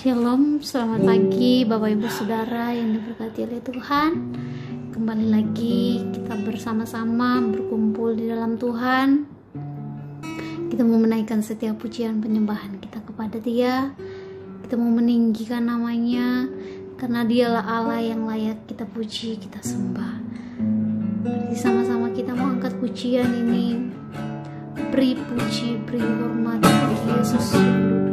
Shalom, selamat pagi Bapak Ibu Saudara yang diberkati oleh Tuhan. Kembali lagi kita bersama-sama berkumpul di dalam Tuhan. Kita mau menaikkan setiap pujian penyembahan kita kepada Dia. Kita mau meninggikan namanya, karena Dialah Allah yang layak kita puji, kita sembah. Jadi sama-sama kita mau angkat pujian ini. Beri puji, beri hormat bagi Yesus yang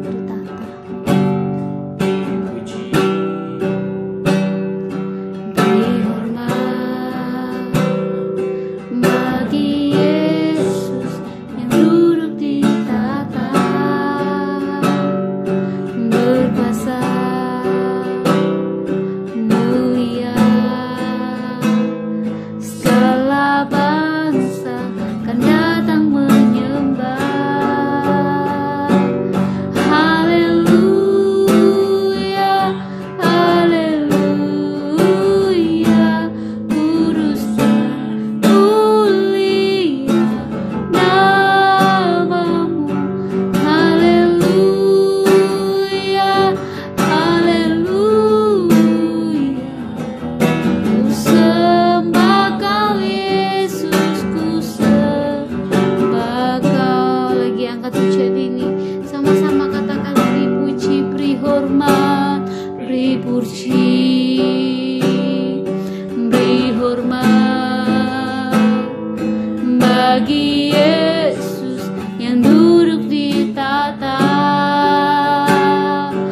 duduk di tahta.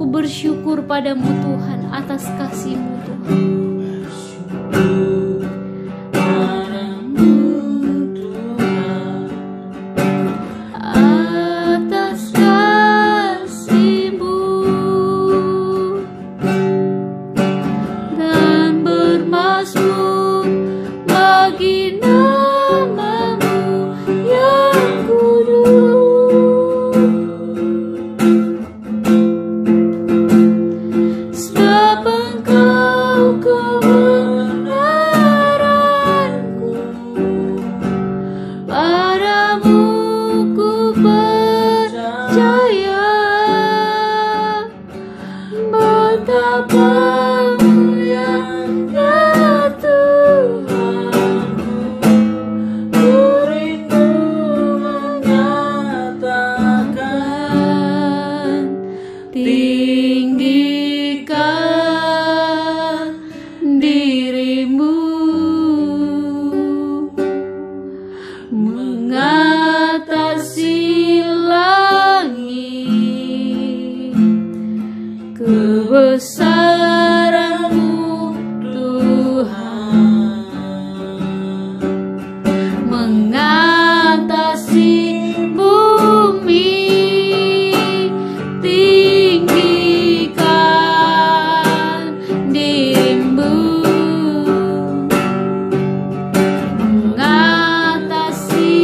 Bersyukur padamu Tuhan atas kasih-Mu Tuhan. Atas kasih-Mu dan bermazmur bagi nama-Mu yang kudus. Engkau kebesaran-Mu Tuhan, mengatasi bumi, tinggikan diri-Mu, mengatasi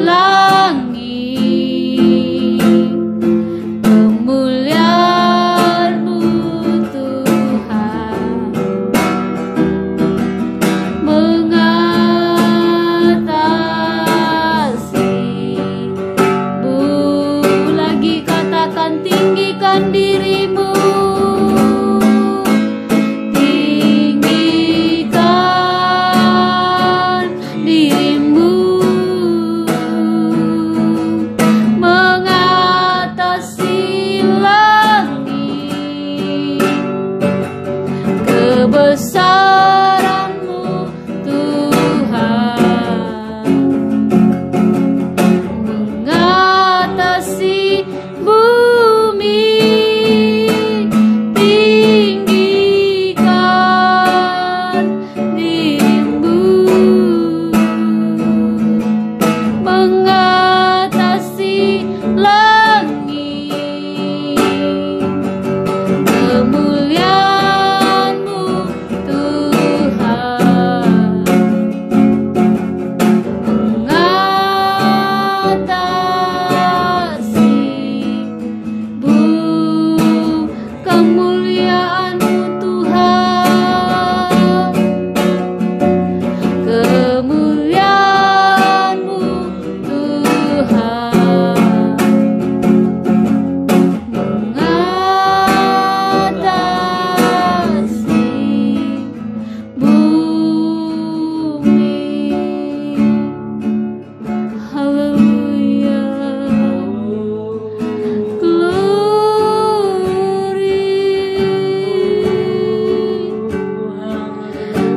langit, kemuliaan-Mu Tuhan, mengatasi lagi katakan tinggikan diri-Mu, tinggikan diri-Mu, mengatasi langit, kebesaran-Mu Tuhan, mengatasi bumi, tinggikan diri-Mu, mengatasi langit, kemuliaan-Mu Tuhan, mengatasi kemuliaan-Mu Tuhan, kemuliaan-Mu Tuhan, mengatasi bumi. Haleluya, glory,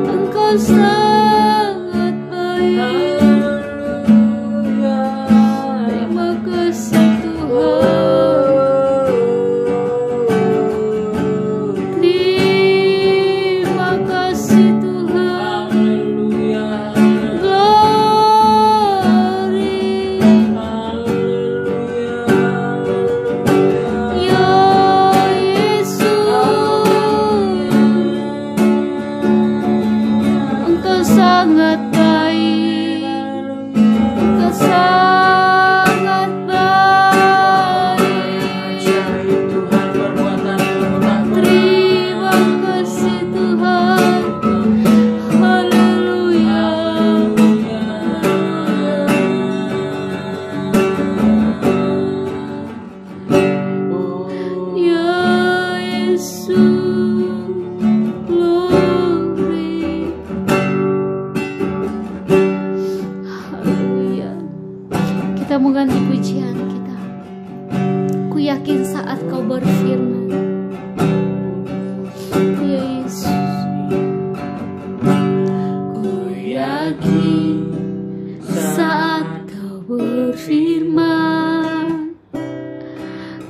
Engkau sangat baik. Terima kasih Tuhan, terima kasih Tuhan, glory, ya Yesus, Engkau sangat baik, Engkau sangat baik. Terima kasih Tuhan, haleluya. Ya Yesus, glory, haleluya. Kita mau ganti pujian kita. Ku yakin saat Kau berfirman, ya Yesus. Ku yakin saat Kau berfirman,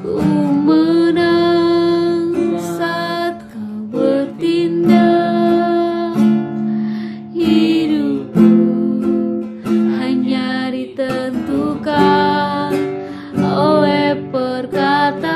ku menang saat Kau bertindak. Hidupku hanya ditentukan oleh perkataan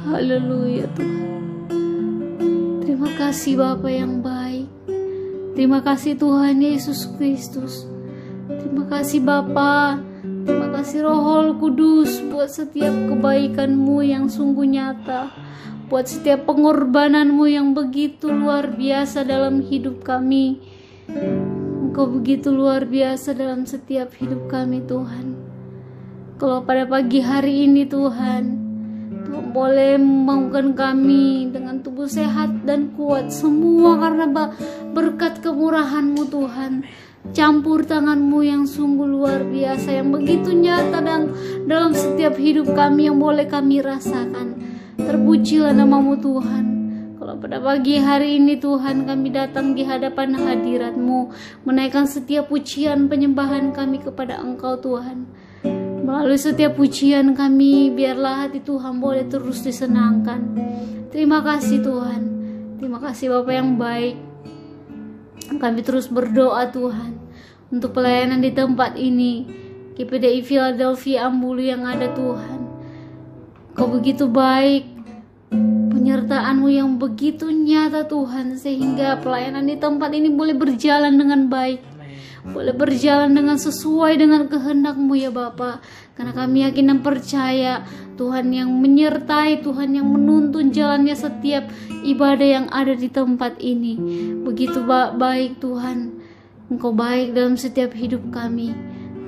Haleluya Tuhan. Terima kasih Bapa yang baik. Terima kasih Tuhan Yesus Kristus. Terima kasih Bapa. Terima kasih Roh Kudus buat setiap kebaikan-Mu yang sungguh nyata, buat setiap pengorbanan-Mu yang begitu luar biasa dalam hidup kami. Engkau begitu luar biasa dalam setiap hidup kami Tuhan. Kalau pada pagi hari ini Tuhan, Tuhan boleh membangunkan kami dengan tubuh sehat dan kuat, semua karena berkat kemurahan-Mu Tuhan. Campur tangan-Mu yang sungguh luar biasa, yang begitu nyata dan dalam setiap hidup kami yang boleh kami rasakan. Terpujilah nama-Mu Tuhan. Kalau pada pagi hari ini Tuhan, kami datang di hadapan hadirat-Mu, menaikkan setiap pujian penyembahan kami kepada Engkau Tuhan. Melalui setiap pujian kami, biarlah hati Tuhan boleh terus disenangkan. Terima kasih Tuhan. Terima kasih Bapa yang baik. Kami terus berdoa Tuhan untuk pelayanan di tempat ini, GPDI Philadelphia Ambulu yang ada Tuhan. Kau begitu baik, penyertaan-Mu yang begitu nyata Tuhan, sehingga pelayanan di tempat ini boleh berjalan dengan baik, boleh berjalan dengan sesuai dengan kehendak-Mu ya Bapa. Karena kami yakin dan percaya Tuhan yang menyertai, Tuhan yang menuntun jalannya setiap ibadah yang ada di tempat ini. Begitu baik Tuhan, Engkau baik dalam setiap hidup kami.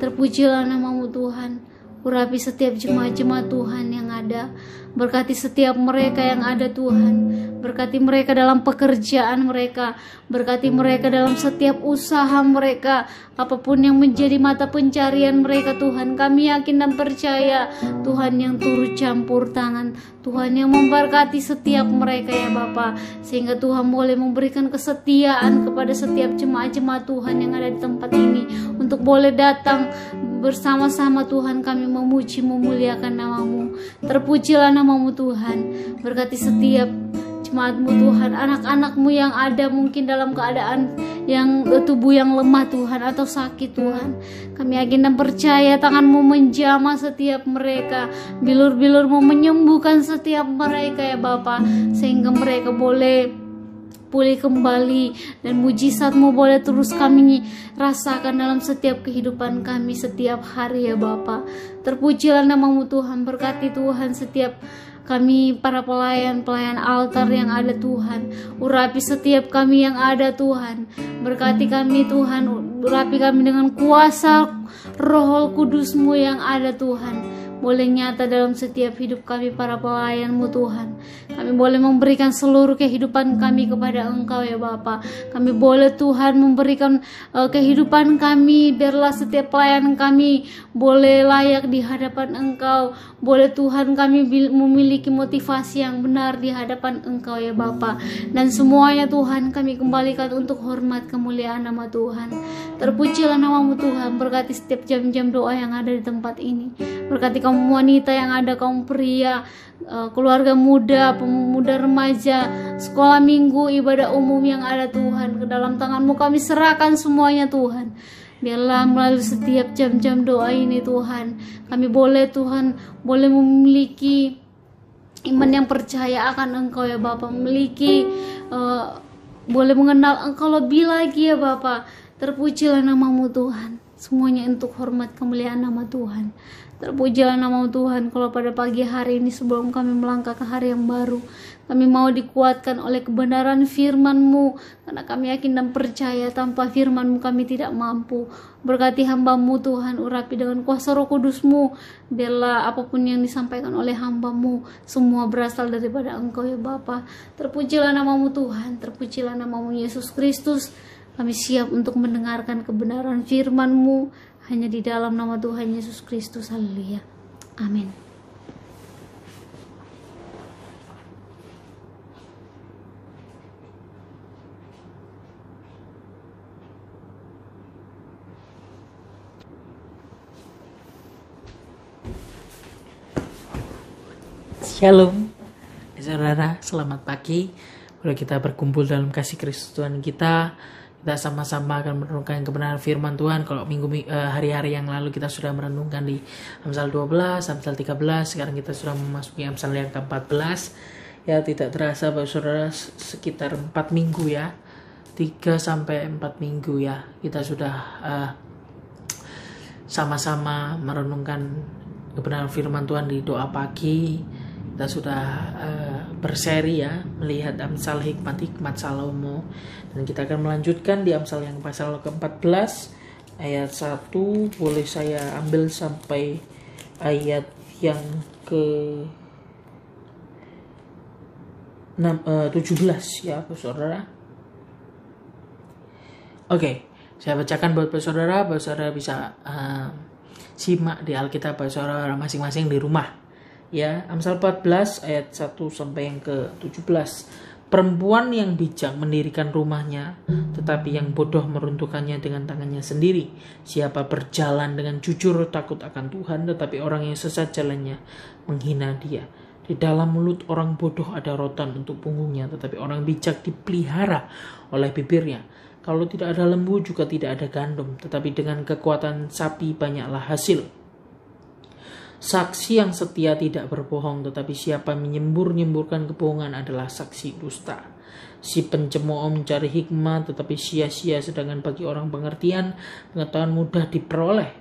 Terpujilah nama-Mu Tuhan. Urapi setiap jemaat-jemaat Tuhan yang ada. Berkati setiap mereka yang ada Tuhan. Berkati mereka dalam pekerjaan mereka. Berkati mereka dalam setiap usaha mereka. Apapun yang menjadi mata pencarian mereka Tuhan, kami yakin dan percaya Tuhan yang turut campur tangan, Tuhan yang memberkati setiap mereka ya Bapa, sehingga Tuhan boleh memberikan kesetiaan kepada setiap jemaat-jemaat Tuhan yang ada di tempat ini, untuk boleh datang bersama-sama Tuhan kami memuji memuliakan nama-Mu. Terpujilah nama-Mu Tuhan. Berkati setiap jemaat-Mu Tuhan, anak-anak-Mu yang ada mungkin dalam keadaan yang tubuh yang lemah Tuhan, atau sakit Tuhan. Kami yakin dan percaya tangan-Mu menjamah setiap mereka, bilur-bilur-Mu menyembuhkan setiap mereka ya Bapa, sehingga mereka boleh pulih kembali, dan mujizat-Mu boleh terus kami rasakan dalam setiap kehidupan kami setiap hari ya Bapa. Terpujilah nama-Mu Tuhan. Berkati Tuhan setiap kami para pelayan altar yang ada Tuhan. Urapi setiap kami yang ada Tuhan. Berkati kami Tuhan. Urapi kami dengan kuasa Roh Kudus-Mu yang ada Tuhan. Boleh nyata dalam setiap hidup kami para pelayan-Mu Tuhan. Kami boleh memberikan seluruh kehidupan kami kepada Engkau ya Bapa. Kami boleh Tuhan memberikan kehidupan kami. Biarlah setiap pelayanan kami boleh layak di hadapan Engkau. Boleh Tuhan kami memiliki motivasi yang benar di hadapan Engkau ya Bapa. Dan semuanya Tuhan kami kembalikan untuk hormat kemuliaan nama Tuhan. Terpujilah nama-Mu Tuhan. Berkati setiap jam-jam doa yang ada di tempat ini. Berkati kaum wanita yang ada, kaum pria, keluarga muda, pemuda remaja, sekolah minggu, ibadah umum yang ada Tuhan. Ke dalam tangan-Mu kami serahkan semuanya Tuhan. Biarlah melalui setiap jam-jam doa ini Tuhan, kami boleh Tuhan, boleh memiliki iman yang percaya akan Engkau ya Bapa. Memiliki boleh mengenal Engkau lebih lagi ya Bapa. Terpujilah nama-Mu Tuhan. Semuanya untuk hormat kemuliaan nama Tuhan. Terpujilah nama Tuhan. Kalau pada pagi hari ini sebelum kami melangkah ke hari yang baru, kami mau dikuatkan oleh kebenaran firman-Mu, karena kami yakin dan percaya tanpa firman-Mu kami tidak mampu. Berkati hamba-Mu Tuhan, urapi dengan kuasa Roh Kudus-Mu. Biarlah apapun yang disampaikan oleh hamba-Mu semua berasal daripada Engkau ya Bapa. Terpujilah nama-Mu Tuhan. Terpujilah nama-Mu Yesus Kristus. Kami siap untuk mendengarkan kebenaran firman-Mu hanya di dalam nama Tuhan Yesus Kristus. Haleluya. Amin. Shalom saudara, selamat pagi. Boleh kita berkumpul dalam kasih Kristus Tuhan kita. kita sama-sama akan merenungkan kebenaran firman Tuhan. Kalau hari-hari yang lalu kita sudah merenungkan di Amsal 12, Amsal 13, sekarang kita sudah memasuki Amsal yang ke-14. Ya, tidak terasa Bapak Saudara sekitar 4 minggu ya. 3-4 minggu ya. Kita sudah sama-sama merenungkan kebenaran firman Tuhan di doa pagi. Kita sudah berseri ya, melihat Amsal hikmat-hikmat Salomo. Dan kita akan melanjutkan di Amsal yang pasal ke-14 ayat 1. Boleh saya ambil sampai ayat yang ke-17 ya Bapak Saudara. Oke, saya bacakan buat Bapak Saudara. Bapak Saudara bisa simak di Alkitab Bapak Saudara masing-masing di rumah. Ya, Amsal 14 ayat 1 sampai yang ke-17. Perempuan yang bijak mendirikan rumahnya, tetapi yang bodoh meruntuhkannya dengan tangannya sendiri. Siapa berjalan dengan jujur takut akan Tuhan, tetapi orang yang sesat jalannya menghina Dia. Di dalam mulut orang bodoh ada rotan untuk punggungnya, tetapi orang bijak dipelihara oleh bibirnya. Kalau tidak ada lembu juga tidak ada gandum, tetapi dengan kekuatan sapi banyaklah hasil. Saksi yang setia tidak berbohong, tetapi siapa menyembur-nyemburkan kebohongan adalah saksi dusta. Si pencemooh mencari hikmah, tetapi sia-sia, sedangkan bagi orang pengertian, pengetahuan mudah diperoleh.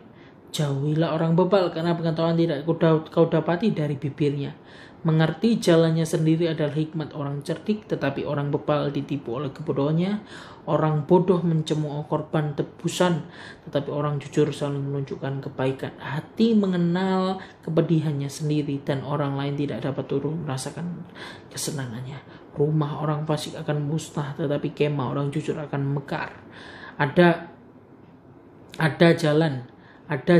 Jauhilah orang bebal, karena pengetahuan tidak kau dapati dari bibirnya. Mengerti jalannya sendiri adalah hikmat orang cerdik, tetapi orang bebal ditipu oleh kebodohannya. Orang bodoh mencemooh korban tebusan, tetapi orang jujur selalu menunjukkan kebaikan. Hati mengenal kepedihannya sendiri, dan orang lain tidak dapat turut merasakan kesenangannya. Rumah orang fasik akan musnah, tetapi kemah orang jujur akan mekar. Ada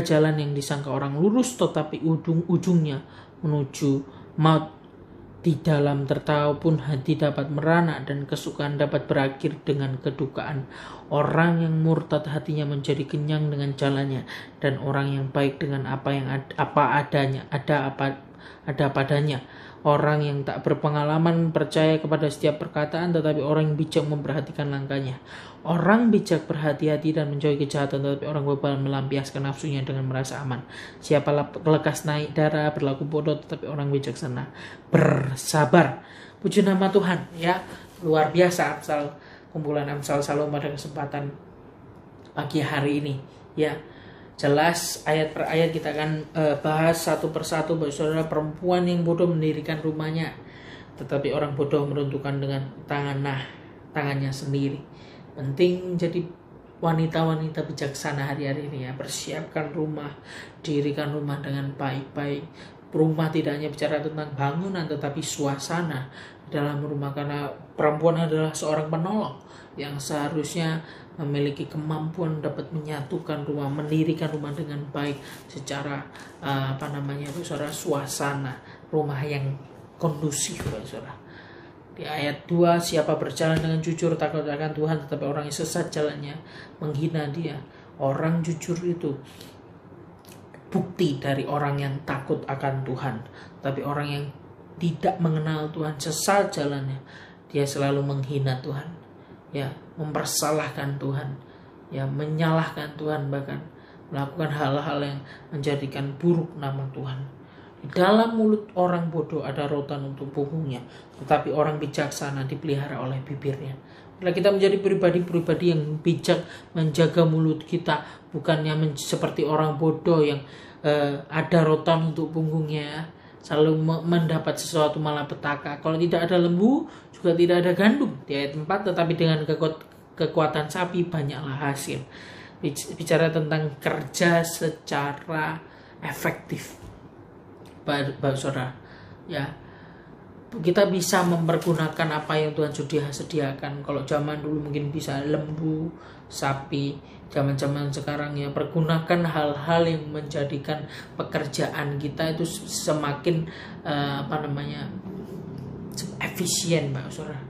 jalan yang disangka orang lurus, tetapi ujungnya menuju maut. Di dalam tertawa pun hati dapat merana, dan kesukaan dapat berakhir dengan kedukaan. Orang yang murtad hatinya menjadi kenyang dengan jalannya, dan orang yang baik dengan apa padanya. Orang yang tak berpengalaman percaya kepada setiap perkataan, tetapi orang yang bijak memperhatikan langkahnya. Orang bijak berhati-hati dan menjauhi kejahatan, tetapi orang bebal melampiaskan nafsunya dengan merasa aman. Siapa lekas naik darah berlaku bodoh, tetapi orang bijaksana bersabar. Puji nama Tuhan ya. Luar biasa kumpulan Amsal Salomo pada kesempatan pagi hari ini ya. Jelas ayat per ayat kita akan bahas satu persatu Bapak Saudara. Perempuan yang bodoh mendirikan rumahnya, tetapi orang bodoh meruntuhkan dengan tangannya sendiri. Penting jadi wanita-wanita bijaksana hari-hari ini ya. Persiapkan rumah, dirikan rumah dengan baik-baik. Rumah tidak hanya bicara tentang bangunan, tetapi suasana dalam rumah, karena perempuan adalah seorang penolong yang seharusnya memiliki kemampuan dapat menyatukan rumah, mendirikan rumah dengan baik secara saudara, suasana rumah yang kondusif, saudara. Di ayat 2, siapa berjalan dengan jujur takut akan Tuhan, tetapi orang yang sesat jalannya menghina Dia. Orang jujur itu bukti dari orang yang takut akan Tuhan, tapi orang yang tidak mengenal Tuhan, sesat jalannya, dia selalu menghina Tuhan, ya, mempersalahkan Tuhan, ya, menyalahkan Tuhan, bahkan melakukan hal-hal yang menjadikan buruk nama Tuhan. Di dalam mulut orang bodoh ada rotan untuk punggungnya, tetapi orang bijaksana dipelihara oleh bibirnya. Bila kita menjadi pribadi-pribadi yang bijak menjaga mulut kita, bukannya seperti orang bodoh yang ada rotan untuk punggungnya, selalu mendapat sesuatu malapetaka. Kalau tidak ada lembu, juga tidak ada gandum. Di ayat 4, tetapi dengan kekuatan sapi banyaklah hasil. Bicara tentang kerja secara efektif, Bapak Saudara, ya, kita bisa mempergunakan apa yang Tuhan sudah sediakan. Kalau zaman dulu mungkin bisa lembu, sapi. Zaman-zaman sekarang ya, pergunakan hal-hal yang menjadikan pekerjaan kita itu semakin efisien, Pak Saudara.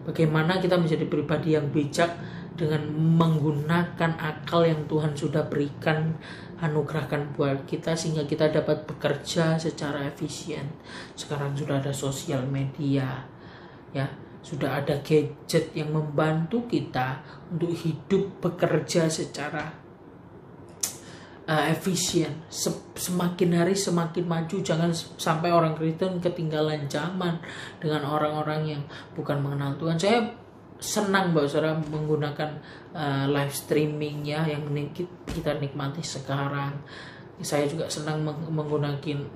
Bagaimana kita menjadi pribadi yang bijak dengan menggunakan akal yang Tuhan sudah berikan, anugerahkan buat kita, sehingga kita dapat bekerja secara efisien. Sekarang sudah ada sosial media, ya, sudah ada gadget yang membantu kita untuk hidup bekerja secara efisien. Semakin hari semakin maju. Jangan sampai orang Kristen ketinggalan zaman dengan orang-orang yang bukan mengenal Tuhan. Saya senang bahwa saudara menggunakan live streaming ya, yang kita nikmati sekarang. Saya juga senang menggunakan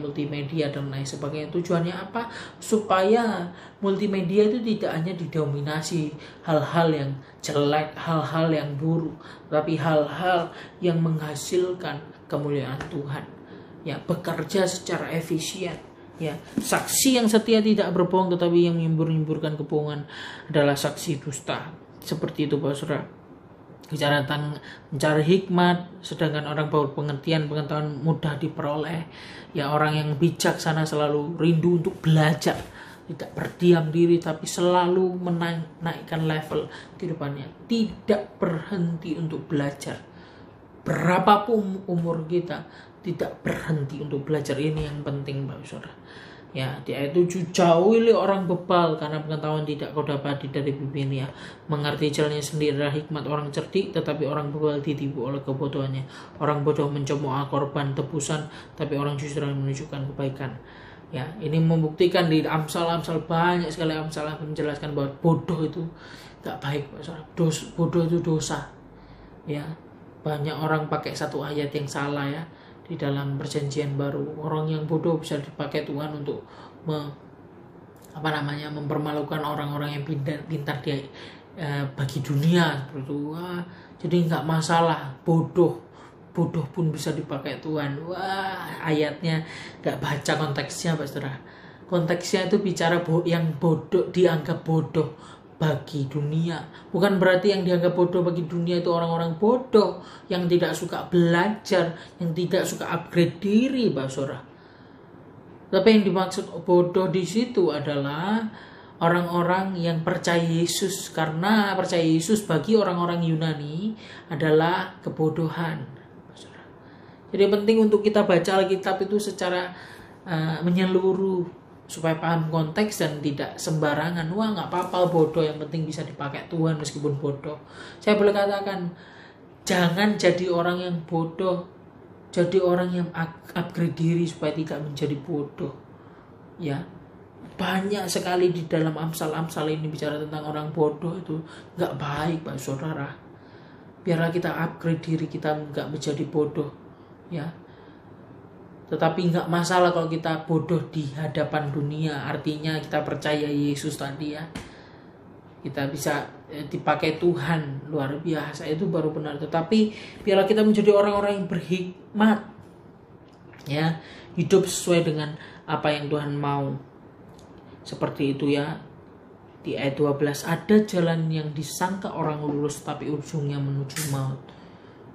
multimedia dan lain sebagainya. Tujuannya apa? Supaya multimedia itu tidak hanya didominasi hal-hal yang jelek, hal-hal yang buruk, tapi hal-hal yang menghasilkan kemuliaan Tuhan. Ya, bekerja secara efisien. Ya, saksi yang setia tidak berbohong, tetapi yang menyembur-nyemburkan kebohongan adalah saksi dusta. Seperti itu, Bapak Saudara. Bicara tentang mencari hikmat, sedangkan orang berpengertian, pengetahuan mudah diperoleh. Ya, orang yang bijaksana selalu rindu untuk belajar, tidak berdiam diri, tapi selalu menaikkan level kehidupannya, tidak berhenti untuk belajar. Berapapun umur kita, tidak berhenti untuk belajar. Ini yang penting, Bapak Saudara. Ya, di ayat 7, jauhilah orang bebal, karena pengetahuan tidak kau dapati dari bibirnya. Mengerti jalannya sendiri adalah hikmat orang cerdik, tetapi orang bebal ditipu oleh kebodohannya. Orang bodoh mencemooh korban tebusan, tapi orang jujur menunjukkan kebaikan. Ya, ini membuktikan di Amsal-Amsal, banyak sekali Amsal menjelaskan bahwa bodoh itu gak baik, Pak Saudara. Bodoh itu dosa. Ya, banyak orang pakai satu ayat yang salah ya. Di dalam perjanjian baru, orang yang bodoh bisa dipakai Tuhan untuk mempermalukan orang-orang yang pintar dia bagi dunia seperti itu. Jadi nggak masalah, bodoh pun bisa dipakai Tuhan. Wah, ayatnya nggak baca konteksnya, Pak Saudara. Konteksnya itu bicara yang bodoh dianggap bodoh bagi dunia. Bukan berarti yang dianggap bodoh bagi dunia itu orang-orang bodoh yang tidak suka belajar, yang tidak suka upgrade diri, Pak Saudara. Tapi yang dimaksud bodoh di situ adalah orang-orang yang percaya Yesus, karena percaya Yesus bagi orang-orang Yunani adalah kebodohan, Pak Saudara. Jadi penting untuk kita baca Alkitab itu secara menyeluruh, supaya paham konteks dan tidak sembarangan. Wah, nggak apa-apa bodoh, yang penting bisa dipakai Tuhan meskipun bodoh. Saya boleh katakan, jangan jadi orang yang bodoh, jadi orang yang upgrade diri supaya tidak menjadi bodoh. Ya, banyak sekali di dalam Amsal-Amsal ini bicara tentang orang bodoh itu nggak baik, Pak Saudara. Biarlah kita upgrade diri kita, nggak menjadi bodoh. Ya. Tetapi nggak masalah kalau kita bodoh di hadapan dunia. Artinya kita percaya Yesus tadi ya, kita bisa dipakai Tuhan luar biasa, itu baru benar. Tetapi biarlah kita menjadi orang-orang yang berhikmat, ya, hidup sesuai dengan apa yang Tuhan mau. Seperti itu ya. Di ayat 12, ada jalan yang disangka orang lurus tapi ujungnya menuju maut.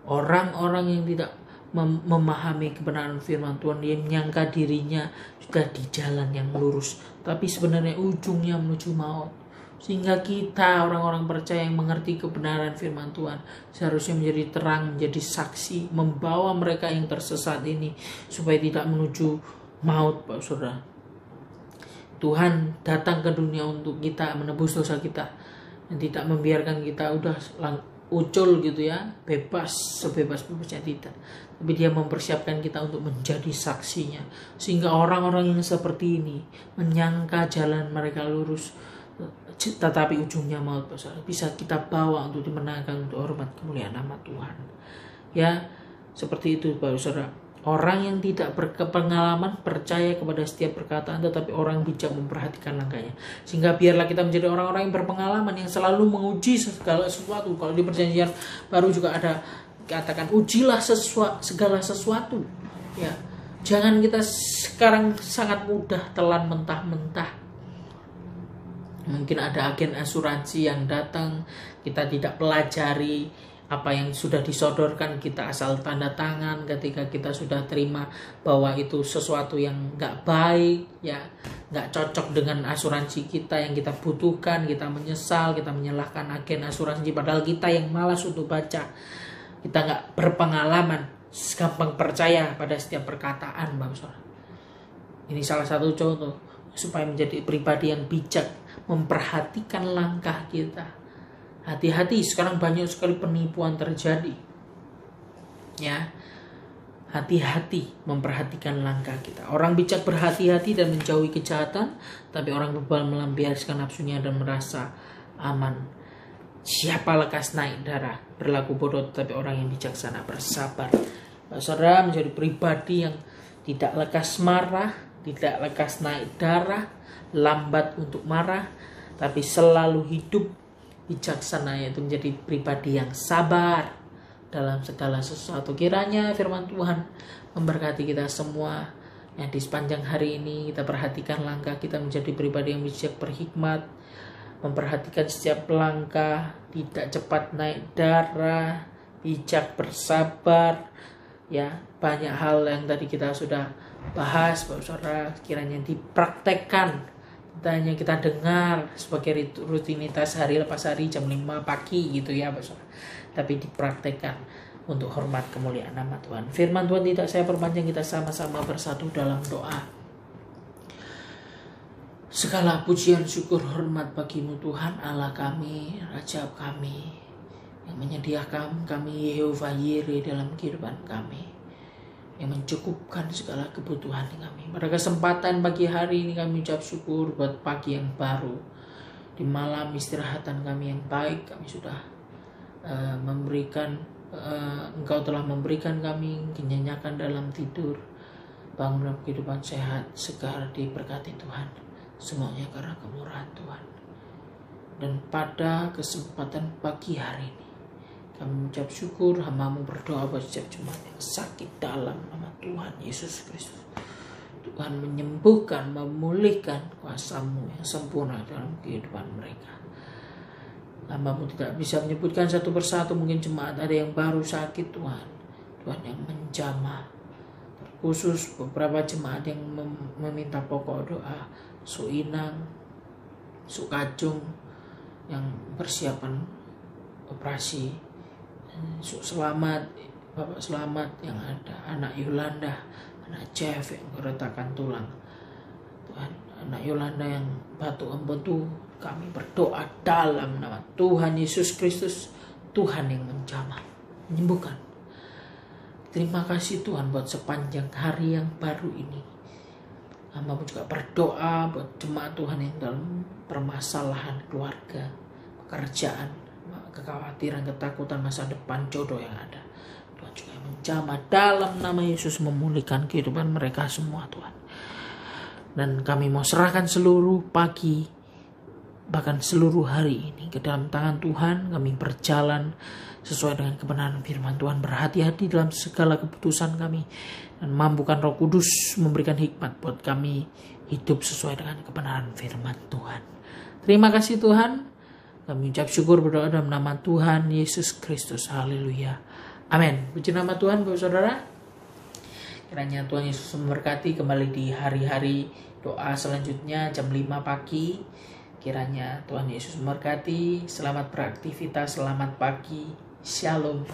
Orang-orang yang tidak memahami kebenaran firman Tuhan, dia menyangka dirinya sudah di jalan yang lurus, tapi sebenarnya ujungnya menuju maut. Sehingga kita orang-orang percaya yang mengerti kebenaran firman Tuhan seharusnya menjadi terang, menjadi saksi, membawa mereka yang tersesat ini supaya tidak menuju maut, Pak Saudara. Tuhan datang ke dunia untuk kita menebus dosa kita, dan tidak membiarkan kita udah ucul gitu ya, bebas, sebebas-bebasnya tidak. Tapi dia mempersiapkan kita untuk menjadi saksinya. Sehingga orang-orang yang seperti ini menyangka jalan mereka lurus, tetapi ujungnya maut, bisa kita bawa untuk dimenangkan untuk hormat kemuliaan nama Tuhan. Ya, seperti itu, Bapak Saudara. Orang yang tidak berpengalaman percaya kepada setiap perkataan, tetapi orang bijak memperhatikan langkahnya. Sehingga biarlah kita menjadi orang-orang yang berpengalaman, yang selalu menguji segala sesuatu. Kalau di perjanjian baru juga ada katakan, ujilah segala sesuatu. Ya, jangan kita sekarang sangat mudah telan mentah-mentah. Mungkin ada agen asuransi yang datang, kita tidak pelajari apa yang sudah disodorkan, kita asal tanda tangan ketika kita sudah terima bahwa itu sesuatu yang nggak baik, ya, nggak cocok dengan asuransi kita yang kita butuhkan. Kita menyesal, kita menyalahkan agen asuransi, padahal kita yang malas untuk baca, kita nggak berpengalaman, gampang percaya pada setiap perkataan, Bapak Saudara. Ini salah satu contoh. supaya menjadi pribadi yang bijak, memperhatikan langkah kita. Hati-hati, sekarang banyak sekali penipuan terjadi. Ya, hati-hati memperhatikan langkah kita. Orang bijak berhati-hati dan menjauhi kejahatan, tapi orang bebal melampiaskan nafsunya dan merasa aman. Siapa lekas naik darah, berlaku bodoh, tetapi orang yang bijaksana bersabar. Saudara menjadi pribadi yang tidak lekas marah, tidak lekas naik darah, lambat untuk marah, tapi selalu hidup bijaksana, yaitu menjadi pribadi yang sabar dalam segala sesuatu. Kiranya firman Tuhan memberkati kita semua, yang di sepanjang hari ini kita perhatikan langkah kita menjadi pribadi yang bijak, berhikmat, memperhatikan setiap langkah, tidak cepat naik darah, bijak, bersabar. Ya, banyak hal yang tadi kita sudah bahas, Bapak Saudara, kiranya dipraktekkan. Hanya kita dengar sebagai rutinitas hari lepas hari jam 5 pagi gitu ya, Bapak Saudara. Tapi dipraktekkan untuk hormat kemuliaan nama Tuhan. Firman Tuhan tidak saya perpanjang, kita sama-sama bersatu dalam doa. Segala pujian, syukur, hormat bagimu Tuhan Allah kami, Raja kami, yang menyediakan kami Yehova Yire dalam kehidupan kami, yang mencukupkan segala kebutuhan kami. Pada kesempatan pagi hari ini kami ucap syukur buat pagi yang baru. Di malam istirahatan kami yang baik, kami sudah Engkau telah memberikan kami kenyenyakan dalam tidur, bangun dalam kehidupan sehat, segar, diberkati Tuhan. Semuanya karena kemurahan Tuhan. Dan pada kesempatan pagi hari ini kami mengucap syukur, hamba-Mu berdoa buat setiap jemaat yang sakit dalam nama Tuhan Yesus Kristus. Tuhan menyembuhkan, memulihkan kuasa-Mu yang sempurna dalam kehidupan mereka. Hamba-Mu tidak bisa menyebutkan satu persatu, mungkin jemaat ada yang baru sakit Tuhan. Tuhan yang menjamah. Khusus beberapa jemaat yang meminta pokok doa, Suinang, Sukajung yang persiapan operasi, Selamat, Bapak Selamat yang ada, anak Yolanda, anak Jeff yang keretakan tulang. Tuhan, anak Yolanda yang batu empedu, kami berdoa dalam nama Tuhan Yesus Kristus, Tuhan yang menjamah, menyembuhkan. Terima kasih Tuhan buat sepanjang hari yang baru ini. Hamba-Mu juga berdoa buat jemaat Tuhan yang dalam permasalahan keluarga, pekerjaan, kekhawatiran, ketakutan, masa depan, jodoh yang ada. Tuhan juga menjamah dalam nama Yesus, memulihkan kehidupan mereka semua Tuhan. Dan kami mau serahkan seluruh pagi, bahkan seluruh hari ini ke dalam tangan Tuhan. Kami berjalan sesuai dengan kebenaran firman Tuhan, berhati-hati dalam segala keputusan kami, dan mampukan Roh Kudus memberikan hikmat buat kami hidup sesuai dengan kebenaran firman Tuhan. Terima kasih Tuhan. Kami ucap syukur berdoa dalam nama Tuhan Yesus Kristus. Haleluya. Amin. Puji nama Tuhan, Bapak Saudara. Kiranya Tuhan Yesus memberkati kembali di hari-hari doa selanjutnya jam 5 pagi. Kiranya Tuhan Yesus memberkati. Selamat beraktivitas, selamat pagi. Shalom.